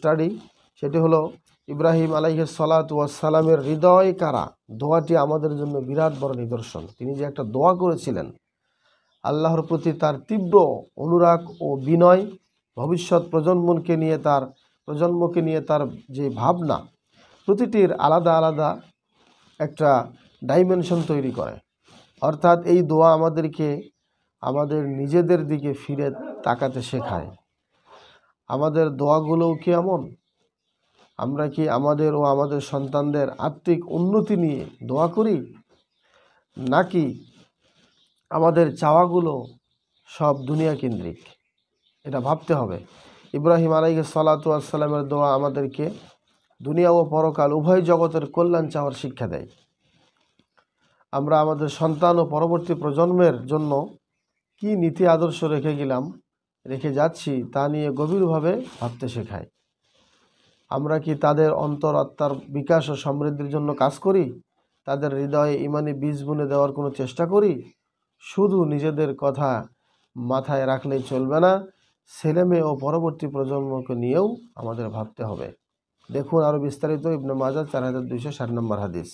Study, সেটি হলো ইব্রাহিম আলাইহিস সালাতু ওয়াস সালামের হৃদয় কারা দোয়াটি আমাদের জন্য বিরাট বড় নিদর্শন। তিনি যে একটা দোয়া করেছিলেন, আল্লাহর প্রতি তার তীব্র অনুরাগ ও বিনয়, ভবিষ্যৎ প্রজন্মকে নিয়ে তার যে ভাবনা, প্রতিটির আলাদা আলাদা একটা ডাইমেনশন তৈরি করে। অর্থাৎ এই দোয়া আমাদেরকে আমাদের নিজেদের দিকে ফিরে তাকাতে শেখায়। আমাদের দোয়াগুলোও কি এমন? আমরা কি আমাদের ও আমাদের সন্তানদের আত্মিক উন্নতি নিয়ে দোয়া করি, নাকি আমাদের চাওয়াগুলো সব দুনিয়া কেন্দ্রিক? এটা ভাবতে হবে। ইব্রাহিম আলাইহিস সালাতু ওয়াস সালামের দোয়া আমাদেরকে দুনিয়া ও পরকাল উভয় জগতের কল্যাণ চাওয়ার শিক্ষা দেয়। আমরা আমাদের সন্তান ও পরবর্তী প্রজন্মের জন্য কি নীতি আদর্শ রেখে যাচ্ছি তা নিয়ে গভীরভাবে ভাবতে শেখায়। আমরা কি তাদের অন্তরাত্মার বিকাশ ও সমৃদ্ধির জন্য কাজ করি? তাদের হৃদয়ে ইমানি বীজ বুনে দেওয়ার কোনো চেষ্টা করি? শুধু নিজেদের কথা মাথায় রাখলেই চলবে না, ছেলেমেয়ে ও পরবর্তী প্রজন্মকে নিয়েও আমাদের ভাবতে হবে। দেখুন আরও বিস্তারিত ইবনে মাজাহ 4260 নম্বর হাদিস।